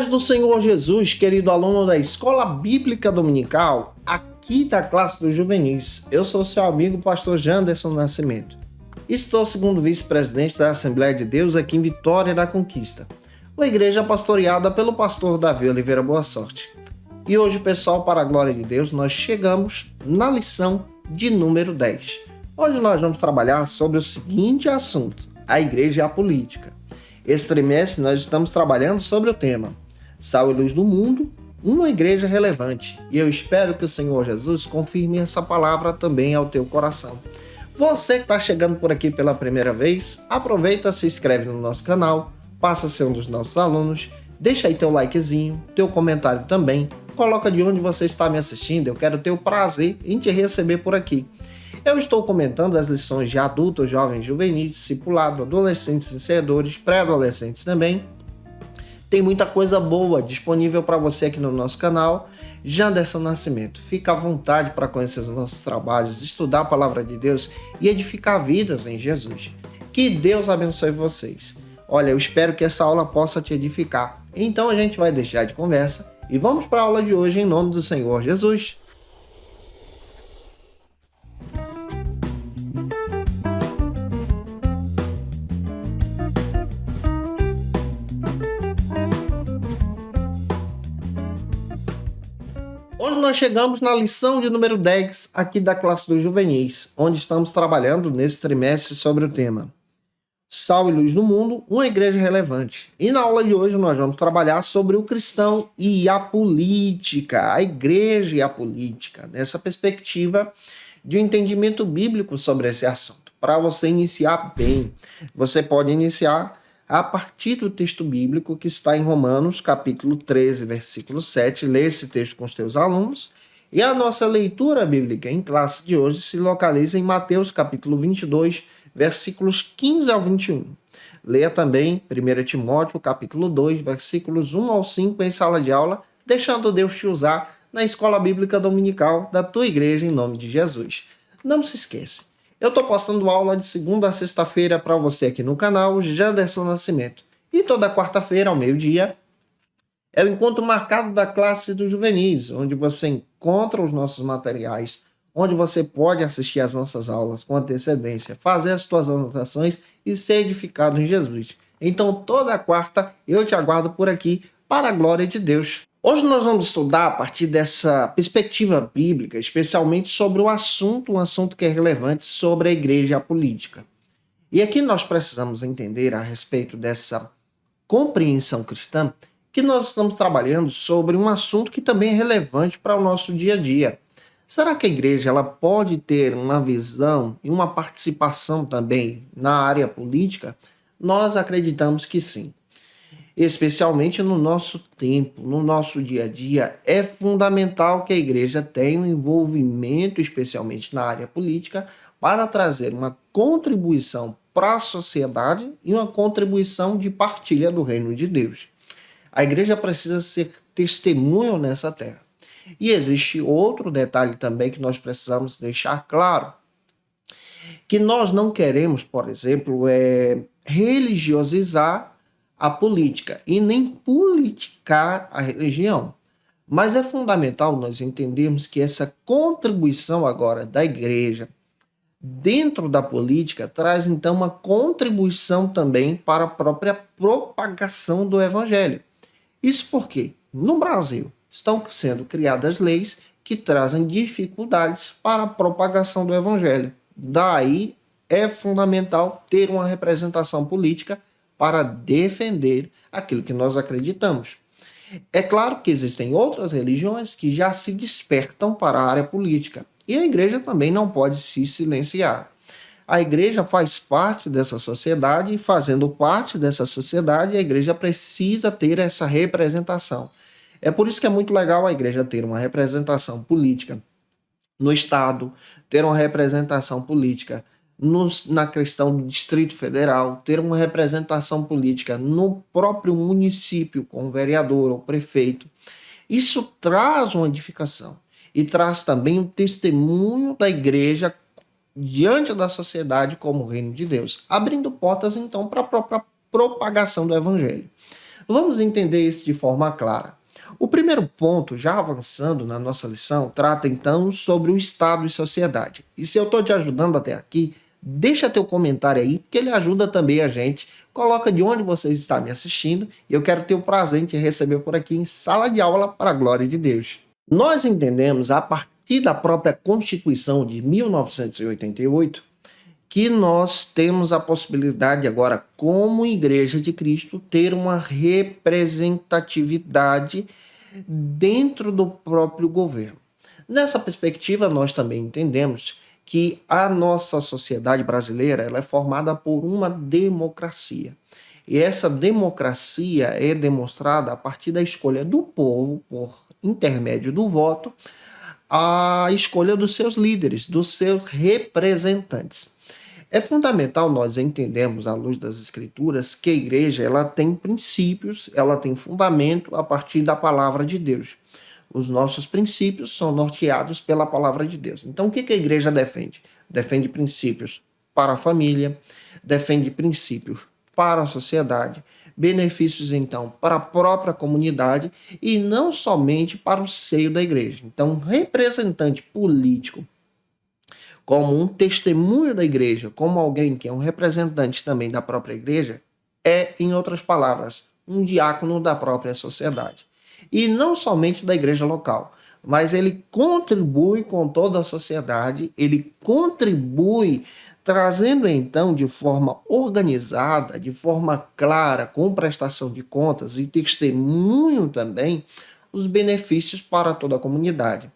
paz do Senhor Jesus, querido aluno da Escola Bíblica Dominical, aqui da classe dos juvenis. Eu sou seu amigo pastor Janderson Nascimento. Estou segundo vice-presidente da Assembleia de Deus aqui em Vitória da Conquista, uma igreja pastoreada pelo pastor Davi Oliveira Boa Sorte. E hoje, pessoal, para a glória de Deus, nós chegamos na lição de número 10. Hoje nós vamos trabalhar sobre o seguinte assunto: a igreja e a política. Esse trimestre nós estamos trabalhando sobre o tema Sal e Luz do Mundo, uma igreja relevante. E eu espero que o Senhor Jesus confirme essa palavra também ao teu coração. Você que está chegando por aqui pela primeira vez, aproveita, se inscreve no nosso canal, passa a ser um dos nossos alunos, deixa aí teu likezinho, teu comentário também, coloca de onde você está me assistindo, eu quero ter o prazer em te receber por aqui. Eu estou comentando as lições de adultos, jovens, juvenis, discipulado, adolescentes, iniciadores, pré-adolescentes também. Tem muita coisa boa disponível para você aqui no nosso canal. Janderson Nascimento, fica à vontade para conhecer os nossos trabalhos, estudar a palavra de Deus e edificar vidas em Jesus. Que Deus abençoe vocês. Olha, eu espero que essa aula possa te edificar. Então a gente vai deixar de conversa e vamos para a aula de hoje em nome do Senhor Jesus. Hoje nós chegamos na lição de número 10 aqui da classe dos juvenis, onde estamos trabalhando nesse trimestre sobre o tema Sal e Luz do Mundo, uma igreja relevante. E na aula de hoje nós vamos trabalhar sobre o cristão e a política, a igreja e a política, nessa perspectiva de um entendimento bíblico sobre esse assunto. Para você iniciar bem, você pode iniciar a partir do texto bíblico que está em Romanos, capítulo 13, versículo 7. Lê esse texto com os teus alunos. E a nossa leitura bíblica em classe de hoje se localiza em Mateus, capítulo 22, versículos 15 ao 21. Leia também 1 Timóteo, capítulo 2, versículos 1 ao 5 em sala de aula, deixando Deus te usar na Escola Bíblica Dominical da tua igreja em nome de Jesus. Não se esqueça. Eu estou postando aula de segunda a sexta-feira para você aqui no canal Janderson Nascimento. E toda quarta-feira, ao meio-dia, é o encontro marcado da classe dos juvenis, onde você encontra os nossos materiais, onde você pode assistir às nossas aulas com antecedência, fazer as suas anotações e ser edificado em Jesus. Então, toda quarta, eu te aguardo por aqui para a glória de Deus. Hoje nós vamos estudar a partir dessa perspectiva bíblica, especialmente sobre o assunto, um assunto que é relevante sobre a igreja e a política. E aqui nós precisamos entender a respeito dessa compreensão cristã que nós estamos trabalhando sobre um assunto que também é relevante para o nosso dia a dia. Será que a igreja ela pode ter uma visão e uma participação também na área política? Nós acreditamos que sim. Especialmente no nosso tempo, no nosso dia a dia, é fundamental que a igreja tenha um envolvimento, especialmente na área política, para trazer uma contribuição para a sociedade e uma contribuição de partilha do reino de Deus. A igreja precisa ser testemunho nessa terra. E existe outro detalhe também que nós precisamos deixar claro, que nós não queremos, por exemplo, religiosizar a política e nem politicar a religião. Mas é fundamental nós entendermos que essa contribuição agora da igreja dentro da política traz então uma contribuição também para a própria propagação do evangelho. Isso porque no Brasil estão sendo criadas leis que trazem dificuldades para a propagação do evangelho. Daí é fundamental ter uma representação política para defender aquilo que nós acreditamos. É claro que existem outras religiões que já se despertam para a área política, e a igreja também não pode se silenciar. A igreja faz parte dessa sociedade, e fazendo parte dessa sociedade, a igreja precisa ter essa representação. É por isso que é muito legal a igreja ter uma representação política no Estado, ter uma representação política na questão do Distrito Federal, ter uma representação política no próprio município, com o vereador ou prefeito. Isso traz uma edificação e traz também um testemunho da igreja diante da sociedade como o reino de Deus, abrindo portas então para a própria propagação do evangelho. Vamos entender isso de forma clara. O primeiro ponto, já avançando na nossa lição, trata então sobre o Estado e sociedade. E se eu estou te ajudando até aqui, deixa teu comentário aí, que ele ajuda também a gente. Coloca de onde você está me assistindo e eu quero ter o prazer de te receber por aqui em sala de aula para a glória de Deus. Nós entendemos, a partir da própria Constituição de 1988, que nós temos a possibilidade agora, como Igreja de Cristo, ter uma representatividade dentro do próprio governo. Nessa perspectiva, nós também entendemos que a nossa sociedade brasileira ela é formada por uma democracia. E essa democracia é demonstrada a partir da escolha do povo, por intermédio do voto, a escolha dos seus líderes, dos seus representantes. É fundamental nós entendermos, à luz das Escrituras, que a igreja ela tem princípios, ela tem fundamento a partir da palavra de Deus. Os nossos princípios são norteados pela palavra de Deus. Então, o que a igreja defende? Defende princípios para a família, defende princípios para a sociedade, benefícios, então, para a própria comunidade e não somente para o seio da igreja. Então, um representante político, como um testemunho da igreja, como alguém que é um representante também da própria igreja, é, em outras palavras, um diácono da própria sociedade. E não somente da igreja local, mas ele contribui com toda a sociedade, ele contribui trazendo então de forma organizada, de forma clara, com prestação de contas e testemunho também, os benefícios para toda a comunidade.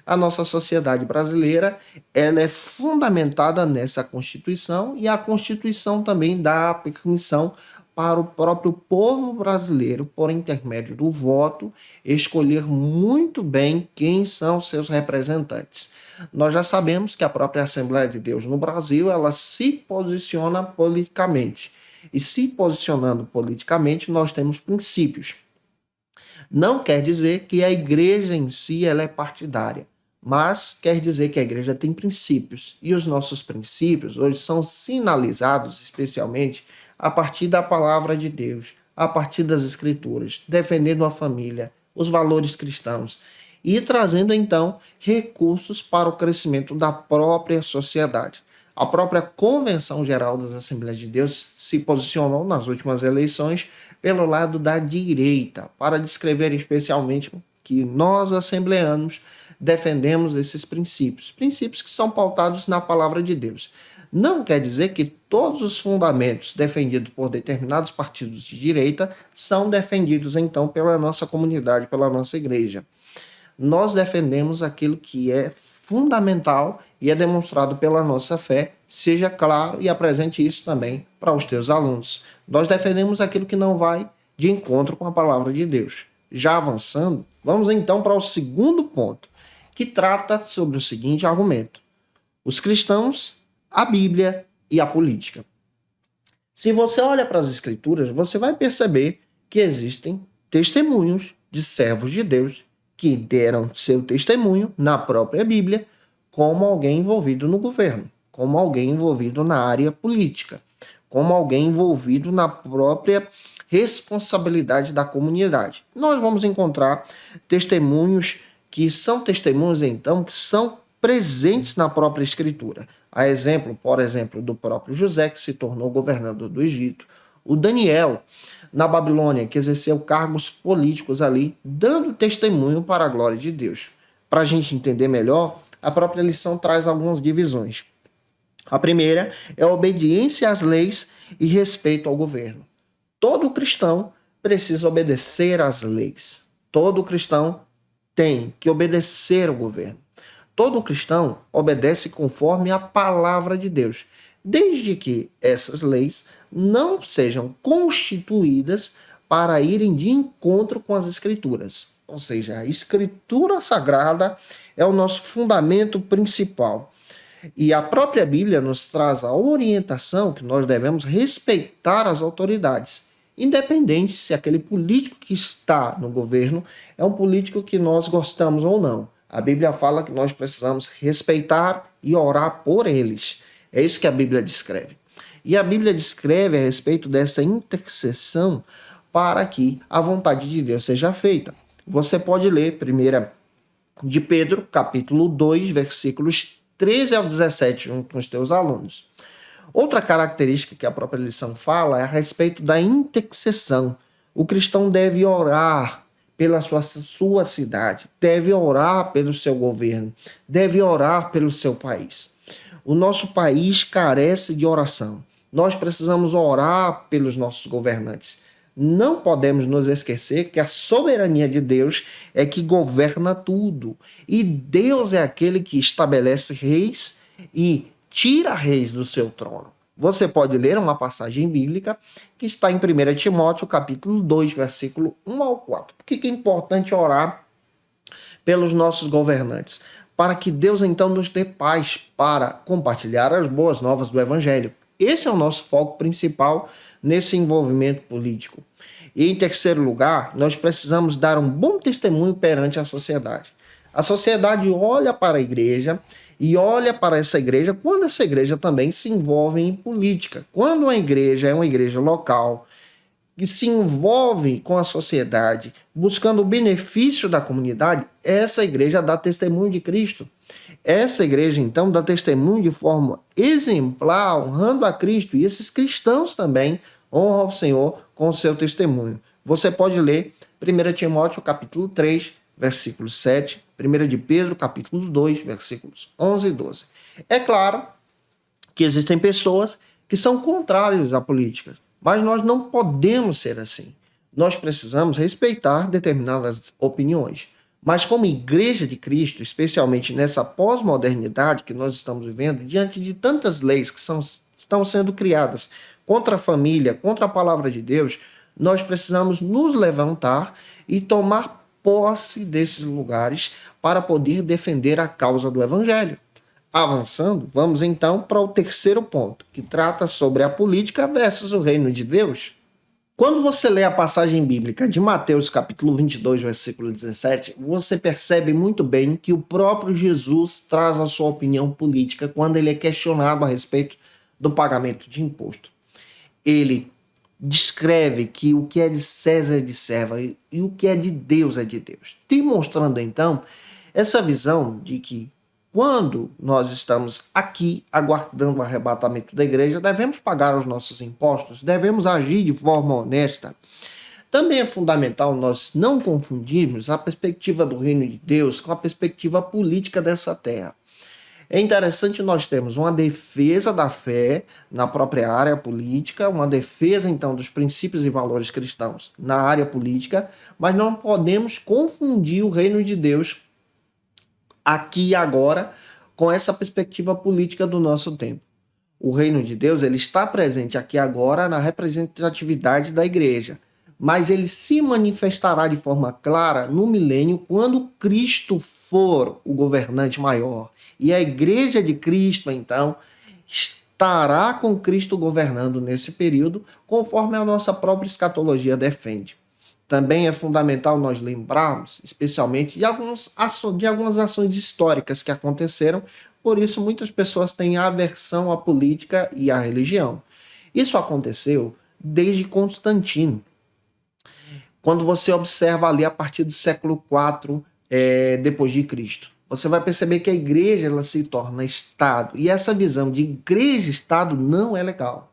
A nossa sociedade brasileira ela é fundamentada nessa Constituição e a Constituição também dá a permissão para o próprio povo brasileiro, por intermédio do voto, escolher muito bem quem são seus representantes. Nós já sabemos que a própria Assembleia de Deus no Brasil, ela se posiciona politicamente. E se posicionando politicamente, nós temos princípios. Não quer dizer que a igreja em si ela é partidária, mas quer dizer que a igreja tem princípios. E os nossos princípios hoje são sinalizados especialmente a partir da palavra de Deus, a partir das escrituras, defendendo a família, os valores cristãos e trazendo então recursos para o crescimento da própria sociedade. A própria Convenção Geral das Assembleias de Deus se posicionou nas últimas eleições pelo lado da direita, para descrever especialmente que nós, assembleanos, defendemos esses princípios, princípios que são pautados na palavra de Deus. Não quer dizer que todos os fundamentos defendidos por determinados partidos de direita são defendidos, então, pela nossa comunidade, pela nossa igreja. Nós defendemos aquilo que é fundamental e é demonstrado pela nossa fé, seja claro e apresente isso também para os teus alunos. Nós defendemos aquilo que não vai de encontro com a palavra de Deus. Já avançando, vamos então para o segundo ponto, que trata sobre o seguinte argumento: os cristãos, a Bíblia e a política. Se você olha para as Escrituras, você vai perceber que existem testemunhos de servos de Deus que deram seu testemunho na própria Bíblia como alguém envolvido no governo, como alguém envolvido na área política, como alguém envolvido na própria responsabilidade da comunidade. Nós vamos encontrar testemunhos que são testemunhos, então, que são presentes na própria Escritura. A exemplo, por exemplo, do próprio José, que se tornou governador do Egito, o Daniel, na Babilônia, que exerceu cargos políticos ali, dando testemunho para a glória de Deus. Para a gente entender melhor, a própria lição traz algumas divisões. A primeira é a obediência às leis e respeito ao governo. Todo cristão precisa obedecer às leis. Todo cristão tem que obedecer ao governo. Todo cristão obedece conforme a palavra de Deus, desde que essas leis não sejam constituídas para irem de encontro com as Escrituras. Ou seja, a Escritura Sagrada é o nosso fundamento principal. E a própria Bíblia nos traz a orientação que nós devemos respeitar as autoridades, independente se aquele político que está no governo é um político que nós gostamos ou não. A Bíblia fala que nós precisamos respeitar e orar por eles. É isso que a Bíblia descreve. E a Bíblia descreve a respeito dessa intercessão para que a vontade de Deus seja feita. Você pode ler 1 de Pedro, capítulo 2, versículos 13 ao 17, junto com os teus alunos. Outra característica que a própria lição fala é a respeito da intercessão. O cristão deve orar pela sua cidade, deve orar pelo seu governo, deve orar pelo seu país. O nosso país carece de oração. Nós precisamos orar pelos nossos governantes. Não podemos nos esquecer que a soberania de Deus é que governa tudo. E Deus é aquele que estabelece reis e tira reis do seu trono. Você pode ler uma passagem bíblica que está em 1 Timóteo, capítulo 2, versículo 1 ao 4. Por que é importante orar pelos nossos governantes? Para que Deus então nos dê paz para compartilhar as boas novas do Evangelho. Esse é o nosso foco principal nesse envolvimento político. E em terceiro lugar, nós precisamos dar um bom testemunho perante a sociedade. A sociedade olha para a igreja e olha para essa igreja quando essa igreja também se envolve em política. Quando uma igreja é uma igreja local que se envolve com a sociedade, buscando o benefício da comunidade, essa igreja dá testemunho de Cristo. Essa igreja, então, dá testemunho de forma exemplar, honrando a Cristo, e esses cristãos também honram ao Senhor com o seu testemunho. Você pode ler 1 Timóteo, capítulo 3, versículo 7, 1 de Pedro, capítulo 2, versículos 11 e 12. É claro que existem pessoas que são contrárias à política, mas nós não podemos ser assim. Nós precisamos respeitar determinadas opiniões. Mas como igreja de Cristo, especialmente nessa pós-modernidade que nós estamos vivendo, diante de tantas leis que estão sendo criadas contra a família, contra a palavra de Deus, nós precisamos nos levantar e tomar posse desses lugares para poder defender a causa do Evangelho. Avançando, vamos então para o terceiro ponto, que trata sobre a política versus o reino de Deus. Quando você lê a passagem bíblica de Mateus capítulo 22, versículo 17, você percebe muito bem que o próprio Jesus traz a sua opinião política quando ele é questionado a respeito do pagamento de imposto. Ele descreve que o que é de César é de César e o que é de Deus é de Deus, demonstrando então essa visão de que quando nós estamos aqui aguardando o arrebatamento da igreja, devemos pagar os nossos impostos, devemos agir de forma honesta. Também é fundamental nós não confundirmos a perspectiva do reino de Deus com a perspectiva política dessa terra. É interessante nós termos uma defesa da fé na própria área política, uma defesa então dos princípios e valores cristãos na área política, mas não podemos confundir o reino de Deus aqui e agora com essa perspectiva política do nosso tempo. O reino de Deus ele está presente aqui agora na representatividade da igreja, mas ele se manifestará de forma clara no milênio quando Cristo for o governante maior. E a igreja de Cristo, então, estará com Cristo governando nesse período, conforme a nossa própria escatologia defende. Também é fundamental nós lembrarmos, especialmente, de algumas ações históricas que aconteceram, por isso muitas pessoas têm aversão à política e à religião. Isso aconteceu desde Constantino. Quando você observa ali a partir do século IV depois de Cristo, você vai perceber que a igreja ela se torna Estado, e essa visão de igreja-Estado não é legal.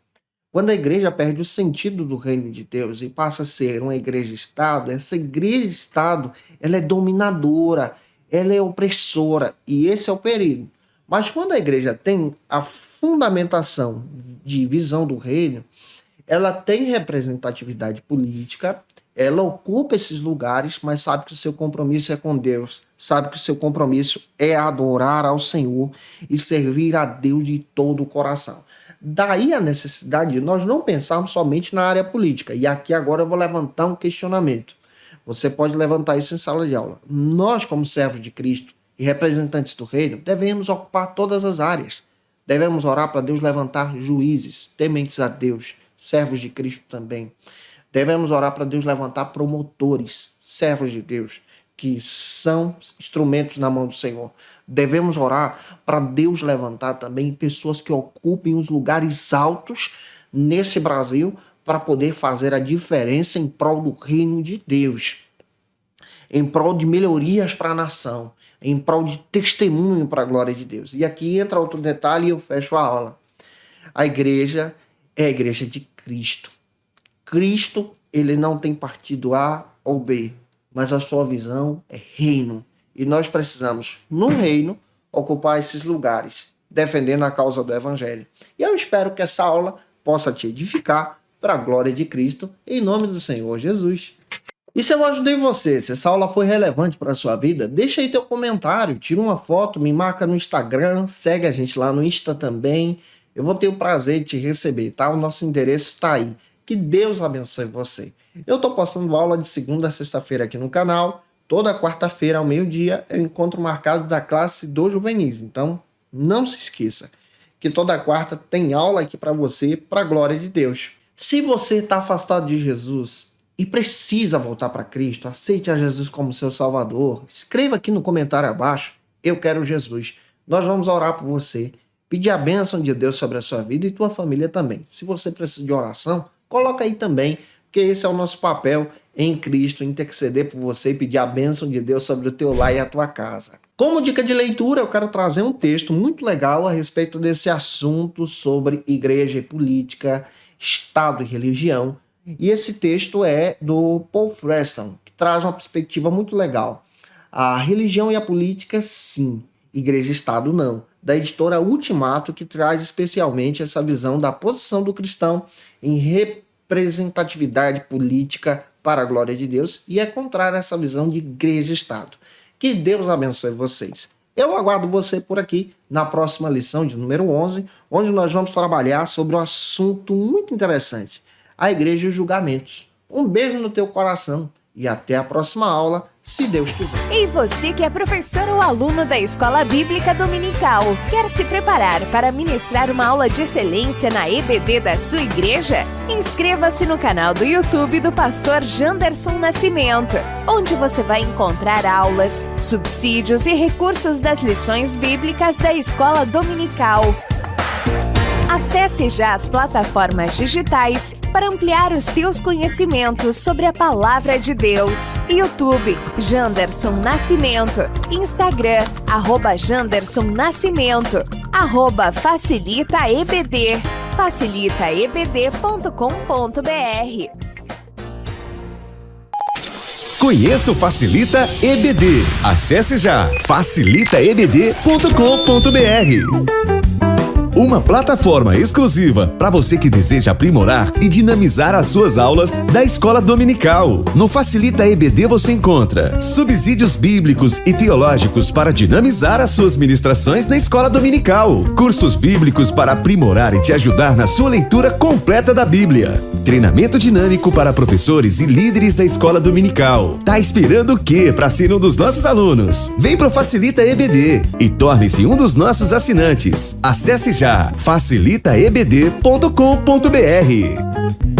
Quando a igreja perde o sentido do reino de Deus e passa a ser uma igreja-Estado, essa igreja-Estado ela é dominadora, ela é opressora, e esse é o perigo. Mas quando a igreja tem a fundamentação de visão do reino, ela tem representatividade política, ela ocupa esses lugares, mas sabe que o seu compromisso é com Deus, sabe que o seu compromisso é adorar ao Senhor e servir a Deus de todo o coração. Daí a necessidade de nós não pensarmos somente na área política. E aqui agora eu vou levantar um questionamento. Você pode levantar isso em sala de aula. Nós, como servos de Cristo e representantes do reino, devemos ocupar todas as áreas. Devemos orar para Deus levantar juízes, tementes a Deus, servos de Cristo também. Devemos orar para Deus levantar promotores, servos de Deus, que são instrumentos na mão do Senhor. Devemos orar para Deus levantar também pessoas que ocupem os lugares altos nesse Brasil para poder fazer a diferença em prol do reino de Deus, em prol de melhorias para a nação, em prol de testemunho para a glória de Deus. E aqui entra outro detalhe e eu fecho a aula. A igreja é a igreja de Cristo. Cristo, ele não tem partido A ou B, mas a sua visão é reino. E nós precisamos, no reino, ocupar esses lugares, defendendo a causa do Evangelho. E eu espero que essa aula possa te edificar para a glória de Cristo, em nome do Senhor Jesus. E se eu ajudei você, se essa aula foi relevante para a sua vida, deixa aí teu comentário, tira uma foto, me marca no Instagram, segue a gente lá no Insta também. Eu vou ter o prazer de te receber, tá? O nosso endereço está aí. Que Deus abençoe você. Eu estou postando aula de segunda a sexta-feira aqui no canal. Toda quarta-feira ao meio-dia é o encontro marcado da classe dos juvenis. Então, não se esqueça que toda quarta tem aula aqui para você, para a glória de Deus. Se você está afastado de Jesus e precisa voltar para Cristo, aceite a Jesus como seu Salvador. Escreva aqui no comentário abaixo, eu quero Jesus. Nós vamos orar por você, pedir a bênção de Deus sobre a sua vida e tua família também. Se você precisa de oração, coloca aí também, porque esse é o nosso papel em Cristo, interceder por você e pedir a bênção de Deus sobre o teu lar e a tua casa. Como dica de leitura, eu quero trazer um texto muito legal a respeito desse assunto sobre igreja e política, Estado e religião. E esse texto é do Paul Freston, que traz uma perspectiva muito legal. A religião e a política, sim. Igreja e Estado, não. Da editora Ultimato, que traz especialmente essa visão da posição do cristão em representatividade política para a glória de Deus, e é contrário a essa visão de igreja e Estado. Que Deus abençoe vocês. Eu aguardo você por aqui na próxima lição de número 11, onde nós vamos trabalhar sobre um assunto muito interessante, a igreja e os julgamentos. Um beijo no teu coração e até a próxima aula, se Deus quiser. E você que é professor ou aluno da Escola Bíblica Dominical, quer se preparar para ministrar uma aula de excelência na EBD da sua igreja? Inscreva-se no canal do YouTube do pastor Janderson Nascimento, onde você vai encontrar aulas, subsídios e recursos das lições bíblicas da Escola Dominical. Acesse já as plataformas digitais para ampliar os teus conhecimentos sobre a Palavra de Deus. YouTube, Janderson Nascimento. Instagram, @Janderson Nascimento. @FacilitaEBD. facilitaebd.com.br. Conheça o Facilita EBD. Acesse já facilitaebd.com.br. Uma plataforma exclusiva para você que deseja aprimorar e dinamizar as suas aulas da Escola Dominical. No Facilita EBD você encontra subsídios bíblicos e teológicos para dinamizar as suas ministrações na Escola Dominical, cursos bíblicos para aprimorar e te ajudar na sua leitura completa da Bíblia, treinamento dinâmico para professores e líderes da Escola Dominical. Tá esperando o quê para ser um dos nossos alunos? Vem pro Facilita EBD e torne-se um dos nossos assinantes. Acesse já facilitaebd.com.br.